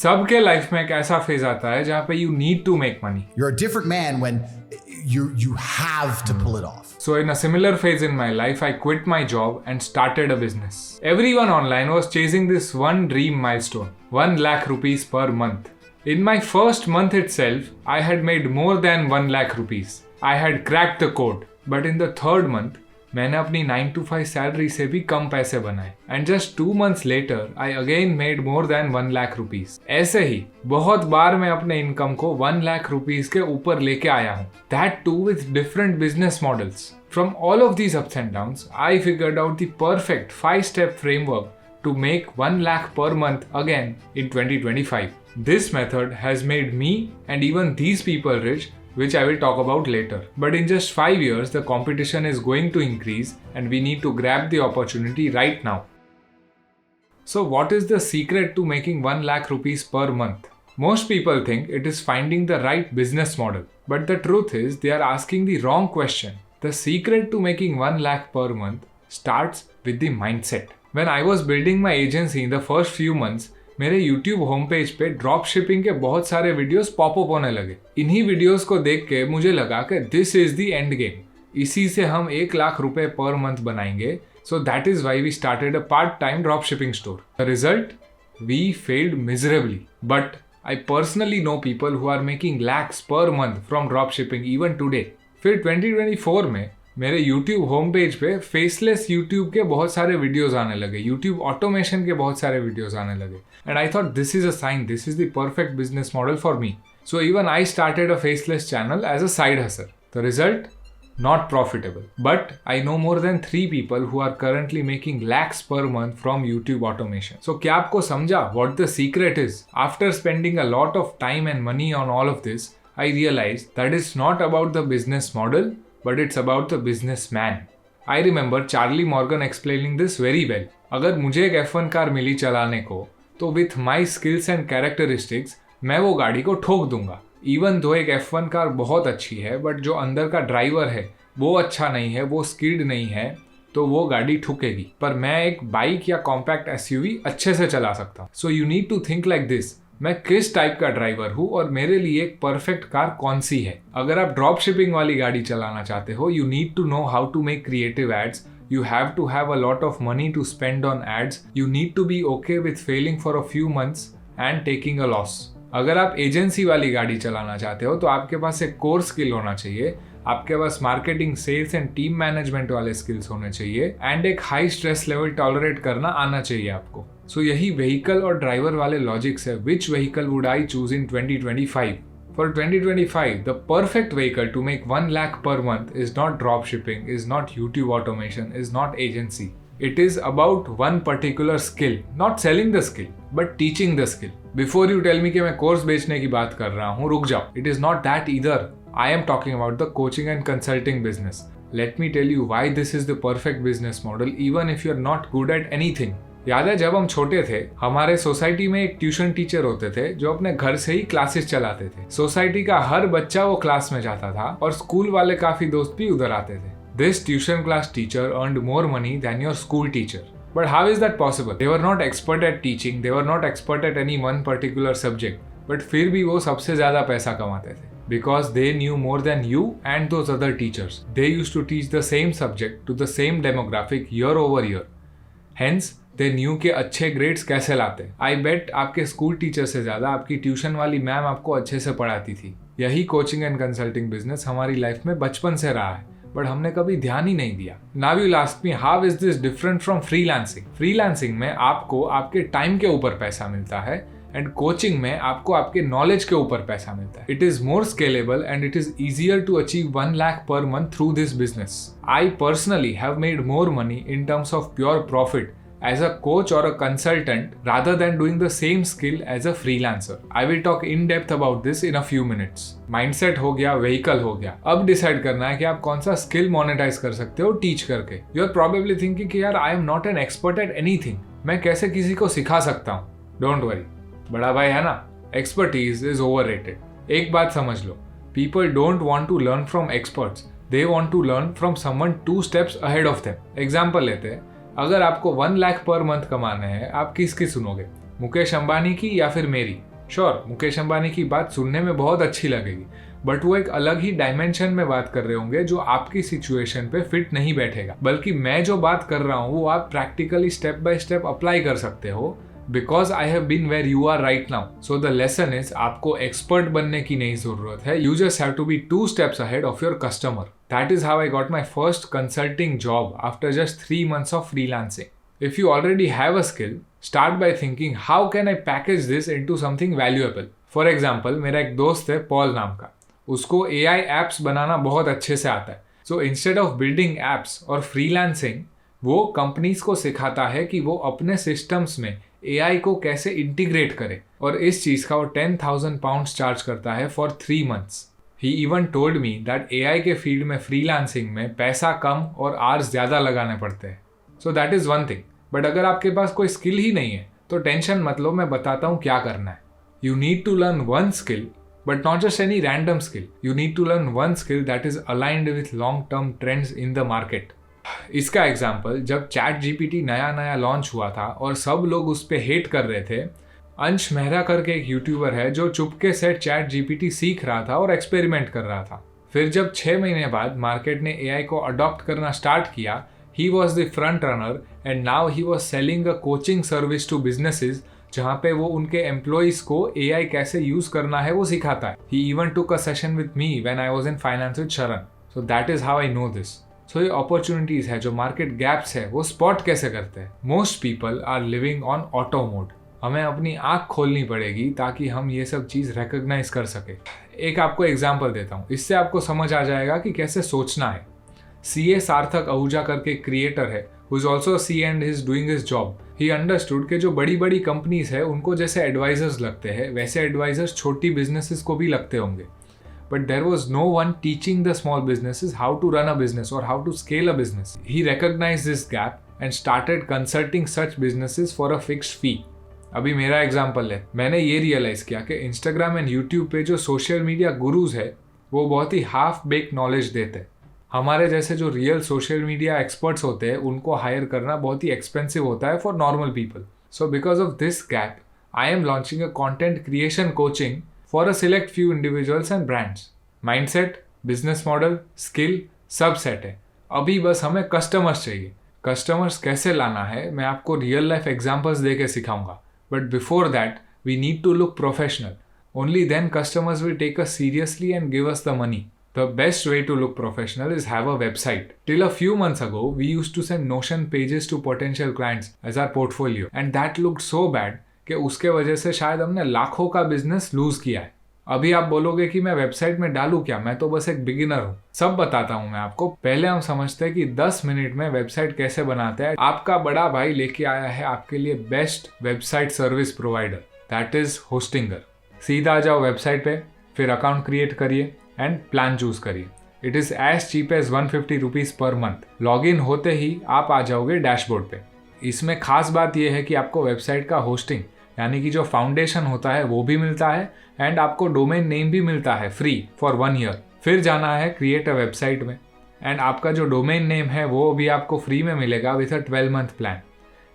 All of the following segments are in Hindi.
सबके लाइफ में एक ऐसा फेज आता है जहाँ पे you need to make money. You're a different man when you have to pull it off. So in a similar phase in my life, I quit my job and started a business. Everyone online was chasing this one dream milestone, 1 lakh rupees per month. In my first month itself, I had made more than 1 lakh rupees. I had cracked the code. But in the third month, मैंने अपनी 9 to 5 सैलरी से भी कम पैसे बनाए. And just 2 months later I again made more than 1 lakh rupees. ऐसे ही बहुत बार मैं अपने इनकम को 1 लाख रुपीज के ऊपर लेके आया हूँ. That too with different business models. From all of these ups and downs, I figured out the perfect 5-step framework to make 1 lakh per month again in 2025. This method has made me and even these people rich, which I will talk about later. But in just 5 years, the competition is going to increase and we need to grab the opportunity right now. So what is the secret to making 1 lakh rupees per month? Most people think it is finding the right business model. But the truth is they are asking the wrong question. The secret to making 1 lakh per month starts with the mindset. When I was building my agency in the first few months, मेरे YouTube होम पेज पे ड्रॉप शिपिंग के बहुत सारे वीडियोस पॉपअप होने लगे. इन्हीं वीडियोस को देख के मुझे लगा कि this is the end game. इसी से हम 1 लाख रुपए पर मंथ बनाएंगे. So that is why we started a part time drop shipping store. The result, we failed miserably. But I personally know people who are making lakhs per month from drop shipping even today. फिर 2024 में मेरे YouTube होम पेज पे फेसलेस YouTube के बहुत सारे वीडियोस आने लगे. YouTube ऑटोमेशन के बहुत सारे वीडियोस आने लगे. And I thought this is a sign, this is the perfect business model for me. So even I started a faceless channel as a side hustle. The result, not profitable. But I know more than 3 people who are currently making lakhs per month from YouTube automation. So क्या आपको समझा what the secret is? After spending a lot of time and money on all of this, I realized that it's not about the business model, but it's about the businessman. I remember Charlie Morgan explaining this very well. अगर मुझे एक F1 कार मिली चलाने को, तो with my skills and characteristics, मैं वो गाड़ी को ठोक दूंगा. Even though एक F1 कार बहुत अच्छी है, but जो अंदर का ड्राइवर है, वो अच्छा नहीं है, वो स्किल्ड नहीं है, तो वो गाड़ी ठुकेगी. पर मैं एक बाइक या कॉम्पैक्ट SUV अच्छे से चला सकता हूँ. So you need to think like this. मैं किस टाइप का ड्राइवर हूँ और मेरे लिए एक परफेक्ट कार कौन सी है. अगर आप ड्रॉप शिपिंग वाली गाड़ी चलाना चाहते हो, you need to know how to make creative ads. You have to have a lot of money to spend on ads. You need to be okay with failing for a few months and taking a loss. अगर आप एजेंसी वाली गाड़ी चलाना चाहते हो तो आपके पास एक कोर स्किल होना चाहिए. आपके पास marketing, sales and team management वाले स्किल्स होने चाहिए एंड एक हाई स्ट्रेस लेवल टॉलरेट करना आना चाहिए आपको. सो यही व्हीकल और ड्राइवर वाले लॉजिक्स है. Which vehicle would I choose in 2025? For 2025, the perfect vehicle to make 1 lakh per month is not drop shipping, is not YouTube automation, is not agency. It is about one particular skill, not selling the skill, but teaching the skill. Before you tell me कि मैं कोर्स बेचने की बात कर रहा हूँ, रुक जाओ. It is not that either. I am talking about the coaching and consulting business. Let me tell you why this is the perfect business model, even if you're not good at anything. याद है जब हम छोटे थे, हमारे सोसाइटी में एक ट्यूशन टीचर होते थे जो अपने घर से ही क्लासेस चलाते थे. सोसाइटी का हर बच्चा वो क्लास में जाता था और स्कूल वाले काफी दोस्त भी उधर आते थे. This tuition class teacher earned more money than your school teacher. But how is that possible? They were not expert at teaching, they were not expert at any one particular subject, but फिर भी वो सबसे ज्यादा पैसा कमाते थे. Because they knew more than you and those other teachers. They used to teach the same subject to the same demographic year over year. Hence, they knew कि अच्छे ग्रेड्स कैसे लाते. I bet आपके स्कूल टीचर से ज़्यादा आपकी ट्यूशन वाली मैम आपको अच्छे से पढ़ाती थी. यही कोचिंग एंड कंसल्टिंग बिजनेस हमारी लाइफ में बचपन से रहा है, बट हमने कभी ध्यान ही नहीं दिया. Now you ask me, how is this different from freelancing? Freelancing में आपको आपके टाइम के ऊपर पैसा मिलता है एंड कोचिंग में आपको आपके नॉलेज के ऊपर पैसा मिलता है. It is more scalable and it is easier to achieve 1 lakh per month through this business. I personally have made more money in terms of pure profit as a coach or a consultant rather than doing the same skill as a freelancer. I will talk in depth about this in a few minutes. Mindset हो गया, vehicle हो गया. अब डिसाइड करना है कि आप कौन सा स्किल मोनेटाइज कर सकते हो टीच करके. You are probably thinking कि यार I am not an expert at anything. मैं कैसे किसी को सिखा सकता हूँ? Don't worry. बड़ा भाई है ना, एक्सपर्टीज इज ओवररेटेड. एक बात समझ लो, people don't want to learn from experts, they want to learn from someone 2 steps ahead of them. Example लेते हैं, अगर आपको 1 लाख पर मंथ कमाने हैं, आप किसकी सुनोगे? मुकेश अंबानी की या फिर मेरी? श्योर, मुकेश अंबानी की बात सुनने में बहुत अच्छी लगेगी, बट वो एक अलग ही डायमेंशन में बात कर रहे होंगे जो आपकी सिचुएशन पे फिट नहीं बैठेगा। बल्कि मैं जो बात कर रहा हूँ वो आप practically step by step apply कर सकते हो, because I have been where you are right now. So the lesson is, आपको एक्सपर्ट बनने की नहीं जरूरत है, you just have to be 2 steps ahead of your customer. That is how I got my first consulting job after just 3 months of freelancing. If you already have a skill, start by thinking how can I package this into something valuable. For example, मेरा एक दोस्त है पॉल नाम का, उसको AI apps बनाना बहुत अच्छे से आता है। So instead of building apps और freelancing, वो कंपनीज को सिखाता है कि वो अपने सिस्टम्स में AI को कैसे इंटीग्रेट करे, और इस चीज का वो 10,000 pounds चार्ज करता है for 3 months. He even told me that AI के फील्ड में फ्रीलांसिंग में पैसा कम और आवर्स ज़्यादा लगाने पड़ते हैं. So that is one thing. But अगर आपके पास कोई स्किल ही नहीं है तो टेंशन मत लो, मैं बताता हूँ क्या करना है. You need to learn one skill, but not just any random skill. You need to learn one skill that is aligned with long-term trends in the market. इसका एग्जाम्पल, जब चैट जीपीटी नया नया लॉन्च हुआ था और सब लोग उस पर हेट कर रहे थे, अंश मेहरा करके एक यूट्यूबर है जो चुपके से चैट जीपीटी सीख रहा था और एक्सपेरिमेंट कर रहा था. फिर जब 6 महीने बाद मार्केट ने एआई को अडॉप्ट करना स्टार्ट किया, he was the front runner and now he was selling a coaching service to businesses, जहाँ पे वो उनके एम्प्लॉइज को एआई कैसे यूज करना है वो सिखाता है. He even took a session with me when I was in finance with Sharan. So that is how I know this. So ये अपॉर्चुनिटीज है, जो मार्केट गैप्स है वो स्पॉट कैसे करते हैं. Most people are living on auto mode. हमें अपनी आंख खोलनी पड़ेगी ताकि हम ये सब चीज रिकॉग्नाइज कर सके. एक आपको एग्जांपल देता हूँ, इससे आपको समझ आ जाएगा कि कैसे सोचना है. सीए सार्थक आहूजा करके क्रिएटर है, who is also a CA and is doing his job. He understood कि जो बड़ी बड़ी कंपनीज है उनको जैसे एडवाइजर्स लगते हैं वैसे एडवाइजर्स छोटी बिजनेसेस को भी लगते होंगे. But there was no one teaching the small businesses how to run a business or how to scale a business. He recognized this gap and started consulting such businesses for a fixed fee. अभी मेरा एग्जाम्पल है, मैंने ये रियलाइज किया कि इंस्टाग्राम एंड यूट्यूब पे जो सोशल मीडिया गुरुज है वो बहुत ही हाफ बेक नॉलेज देते हैं. हमारे जैसे जो रियल सोशल मीडिया एक्सपर्ट्स होते हैं उनको हायर करना बहुत ही एक्सपेंसिव होता है for normal people. So because of this gap I am launching a content creation coaching for a select few individuals and brands. Mindset, business model, skill सब सेट है. अभी बस हमें कस्टमर्स चाहिए. कस्टमर्स कैसे लाना है मैं आपको रियल लाइफ एग्जाम्पल्स दे के सिखाऊंगा. But before that, we need to look professional. Only then customers will take us seriously and give us the money. The best way to look professional is have a website. Till a few months ago, we used to send Notion pages to potential clients as our portfolio. And that looked so bad कि उसके वजह से शायद हमने लाखों का बिजनेस लूज किया है. अभी आप बोलोगे कि मैं वेबसाइट में डालूं क्या, मैं तो बस एक बिगिनर हूँ. सब बताता हूँ मैं आपको. पहले हम समझते हैं कि 10 मिनट में वेबसाइट कैसे बनाते हैं. आपका बड़ा भाई लेके आया है आपके लिए best website service provider, that is Hostinger. सीधा आ जाओ वेबसाइट पे, फिर अकाउंट क्रिएट करिए एंड प्लान चूज करिए. It is as cheap as 150 rupees per month. Log in होते ही आप आ जाओगे डैशबोर्ड पे. इसमें खास बात यह है कि आपको वेबसाइट का होस्टिंग यानी कि जो फाउंडेशन होता है वो भी मिलता है एंड आपको डोमेन नेम भी मिलता है फ्री फॉर 1 ईयर. फिर जाना है क्रिएट अ वेबसाइट में एंड आपका जो डोमेन नेम है वो भी आपको फ्री में मिलेगा with a 12 month plan.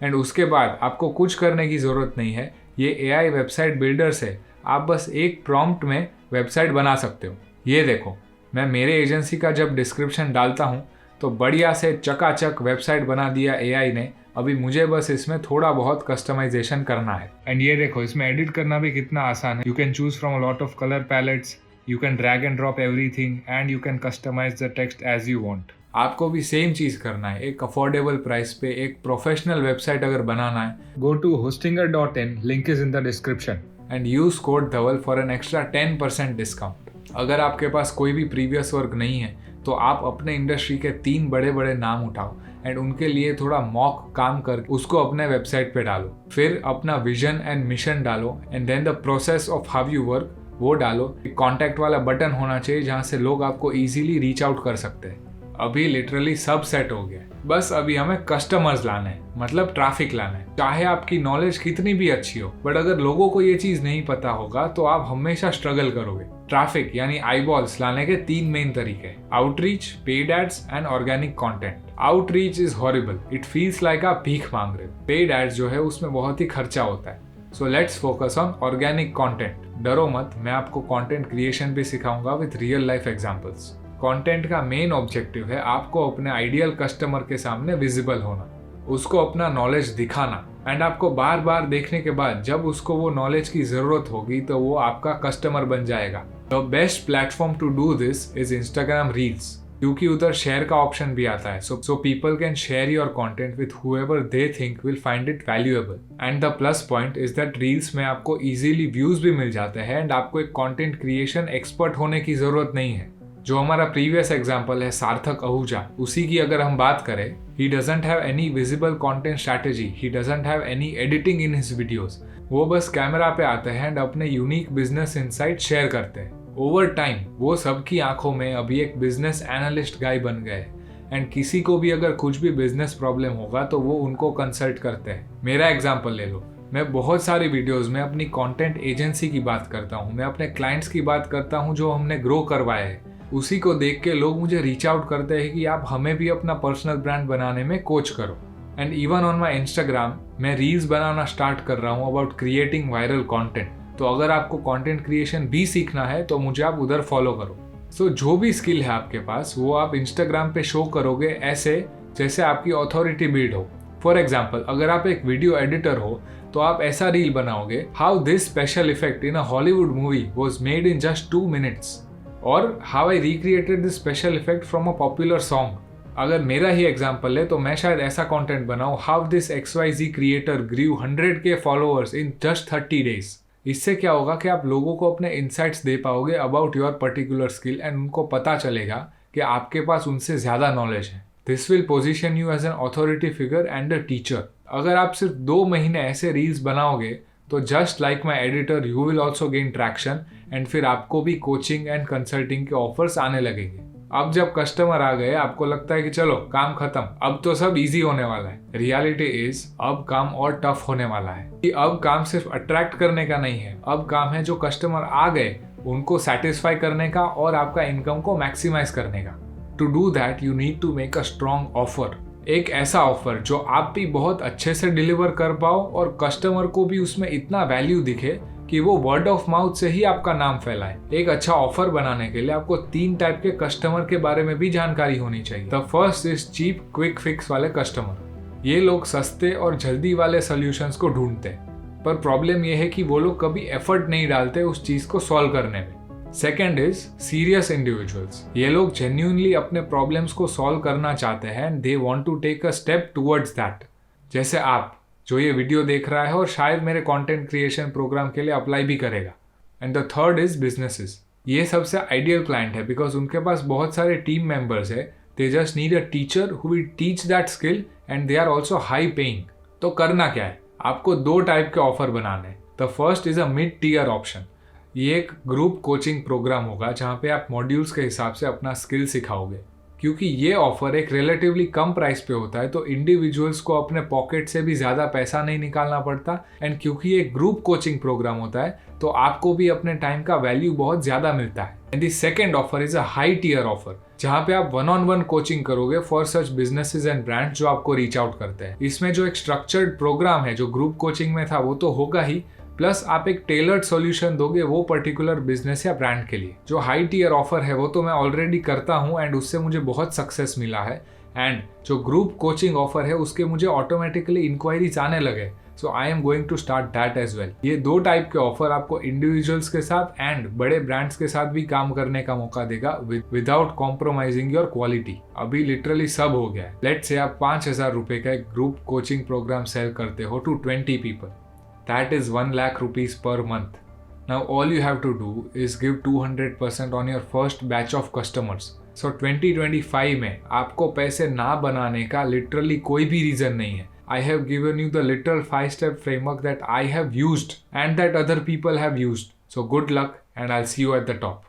And उसके बाद आपको कुछ करने की ज़रूरत नहीं है. ये AI वेबसाइट बिल्डर से आप बस एक प्रॉम्प्ट में वेबसाइट बना सकते हो. ये देखो, मैं मेरे एजेंसी का जब डिस्क्रिप्शन डालता हूँ तो बढ़िया से चकाचक वेबसाइट बना दिया AI ने. अभी मुझे बस इसमें थोड़ा बहुत कस्टमाइजेशन करना है. एंड ये देखो, इसमें एडिट करना भी कितना आसान है. You can choose from a lot of colour palettes, you can drag and drop everything and you can customise the text as you want. आपको भी सेम चीज करना है. एक अफोर्डेबल प्राइस पे एक प्रोफेशनल वेबसाइट अगर बनाना है, go to hostinger.in, link is in the description, and use code Dhaval for an extra 10% discount. अगर आपके पास कोई भी प्रीवियस वर्क नहीं है तो आप अपने इंडस्ट्री के 3 बड़े बड़े नाम उठाओ एंड उनके लिए थोड़ा मॉक काम कर उसको अपने वेबसाइट पे डालो. फिर अपना विजन एंड मिशन डालो and then the process of how you work वो डालो. कॉन्टैक्ट वाला बटन होना चाहिए जहाँ से लोग आपको इजीली रीच आउट कर सकते हैं. अभी लिटरली सब सेट हो गया. बस अभी हमें कस्टमर्स लाने हैं, मतलब ट्रैफिक लाना है. चाहे आपकी नॉलेज कितनी भी अच्छी हो, बट अगर लोगों को ये चीज नहीं पता होगा तो आप हमेशा स्ट्रगल करोगे. ट्रैफिक यानी आईबॉल्स लाने के 3 मेन तरीके हैं: outreach, paid ads and organic content. Outreach is horrible, it feels like आप भीख मांग रहे हो. पेड एड्स जो है उसमें बहुत ही खर्चा होता है. So let's focus on organic content. डरो मत, मैं आपको कंटेंट क्रिएशन भी सिखाऊंगा with real life examples. Content का मेन ऑब्जेक्टिव है आपको अपने आइडियल कस्टमर के सामने विजिबल होना, उसको अपना नॉलेज दिखाना, एंड आपको बार बार देखने के बाद जब उसको वो नॉलेज की जरूरत होगी तो वो आपका कस्टमर बन जाएगा। The best platform to do this is Instagram reels, क्योंकि उधर शेयर का ऑप्शन भी आता है, so people can share your content with whoever they think will find it valuable. And the plus point is that reels में आपको इजीली व्यूज भी मिल जाते हैं एंड आपको एक कंटेंट क्रिएशन एक्सपर्ट होने की जरूरत नहीं है। जो हमारा प्रीवियस एग्जाम्पल है सार्थक आहूजा, उसी की अगर हम बात करें, he doesn't have any visible content strategy, he doesn't have any editing in his videos. वो बस कैमरा पे आते हैं एंड अपने यूनिक बिजनेस इनसाइट शेयर करते हैं। ओवर टाइम वो सबकी आंखों में अभी एक बिजनेस एनालिस्ट गाय बन गए एंड किसी को भी अगर कुछ भी बिजनेस प्रॉब्लम होगा तो वो उनको कंसल्ट करते हैं। मेरा एग्जाम्पल ले लो, मैं बहुत सारी वीडियोस में अपनी कंटेंट एजेंसी की बात करता हूँ, मैं अपने क्लाइंट्स की बात करता हूँ जो हमने ग्रो करवाए हैं। उसी को देख के लोग मुझे रीच आउट करते हैं कि आप हमें भी अपना पर्सनल ब्रांड बनाने में कोच करो। And even on my Instagram मैं रील्स बनाना स्टार्ट कर रहा हूँ अबाउट क्रिएटिंग वायरल कंटेंट। तो अगर आपको कंटेंट क्रिएशन भी सीखना है तो मुझे आप उधर फॉलो करो। सो जो भी स्किल है आपके पास वो आप इंस्टाग्राम पे शो करोगे ऐसे जैसे आपकी अथॉरिटी बिल्ड हो। फॉर एग्जाम्पल, अगर आप एक वीडियो एडिटर हो तो आप ऐसा रील बनाओगे, how this special effect in a Hollywood movie was made in just 2 minutes, और how I recreated this special effect from a popular song. अगर मेरा ही एग्जाम्पल है तो मैं शायद ऐसा कंटेंट बनाऊं, how this XYZ creator grew 100K followers in just 30 days। इससे क्या होगा कि आप लोगों को अपने इनसाइट्स दे पाओगे about your particular skill and उनको पता चलेगा कि आपके पास उनसे ज़्यादा नॉलेज है। This will position you as an authority figure and a teacher. अगर आप सिर्फ 2 महीने ऐसे रील्स बनाओगे तो just like my editor you will also gain traction and फिर आपको भी कोचिंग एंड कंसल्टिंग के ऑफर्स आने लगेंगे। अब जब कस्टमर आ गए आपको लगता है कि चलो काम खत्म, अब तो सब इजी होने वाला है। रियलिटी इज अब काम और टफ होने वाला है। कि अब काम सिर्फ अट्रैक्ट करने का नहीं है, अब काम है जो कस्टमर आ गए उनको सेटिस्फाई करने का और आपका इनकम को मैक्सिमाइज करने का। To do that you need to make a strong offer, एक ऐसा ऑफर जो आप भी बहुत अच्छे से डिलीवर कर पाओ और कस्टमर को भी उसमें इतना वैल्यू दिखे कि वो वर्ड ऑफ माउथ से ही आपका नाम फैलाए। एक अच्छा ऑफर बनाने के लिए आपको 3 टाइप के कस्टमर के बारे में भी जानकारी होनी चाहिए। The first is cheap quick fix वाले कस्टमर। ये लोग सस्ते और जल्दी वाले सोल्यूशंस को ढूंढते हैं, पर प्रॉब्लम ये है कि वो लोग कभी एफर्ट नहीं डालते उस चीज को सॉल्व करने में। Second is serious individuals. ये लोग जेन्युइनली अपने प्रॉब्लम्स को सॉल्व करना चाहते हैं and they want to take a step towards that. जैसे आप जो ये वीडियो देख रहा है और शायद मेरे कंटेंट क्रिएशन प्रोग्राम के लिए अप्लाई भी करेगा। And the third is businesses. ये सबसे आइडियल क्लाइंट है बिकॉज उनके पास बहुत सारे टीम मेंबर्स है, they just need a teacher who will teach that skill and they are also high paying. तो करना क्या है, आपको 2 टाइप के ऑफर बनाने हैं। The first is a mid tier option. ये एक ग्रुप कोचिंग प्रोग्राम होगा जहाँ पे आप मॉड्यूल्स के हिसाब से अपना स्किल सिखाओगे। क्योंकि ये ऑफर एक रिलेटिवली कम प्राइस पे होता है तो इंडिविजुअल्स को अपने पॉकेट से भी ज़्यादा पैसा नहीं निकालना पड़ता, एंड क्योंकि ये ग्रुप कोचिंग प्रोग्राम होता है तो आपको भी अपने टाइम का वैल्यू बहुत ज़्यादा मिलता है। And the second offer is a high tier offer, जहाँ पे आप 1-on-1 कोचिंग करोगे for such businesses and brands जो आपको रीच आउट करते हैं। इसमें जो एक स्ट्रक्चर्ड प्रोग्राम है जो ग्रुप कोचिंग में था वो तो होगा ही, प्लस आप एक टेलर्ड सॉल्यूशन दोगे वो पर्टिकुलर बिजनेस या ब्रांड के लिए। जो हाई टीयर ऑफर है वो तो मैं ऑलरेडी करता हूँ एंड उससे मुझे बहुत सक्सेस मिला है, एंड जो ग्रुप कोचिंग ऑफर है उसके मुझे ऑटोमेटिकली इंक्वायरीज आने लगे, so I am going to start that as well. ये 2 टाइप के ऑफर आपको इंडिविजुअल्स के साथ एंड बड़े ब्रांड्स के साथ भी काम करने का मौका देगा विदाउट कॉम्प्रोमाइजिंग योर क्वालिटी। अभी लिटरली सब हो गया है। लेट्स से आप 5,000 रुपए का एक ग्रुप कोचिंग प्रोग्राम सेल करते हो to 20 people. That is 1 lakh rupees per month. Now all you have to do is give 200% on your first batch of customers. So 2025 में आपको पैसे ना बनाने का लिटरली कोई भी रीजन नहीं है। I have given you the literal 5-step framework that I have used and that other people have used. So good luck and I'll see you at the top.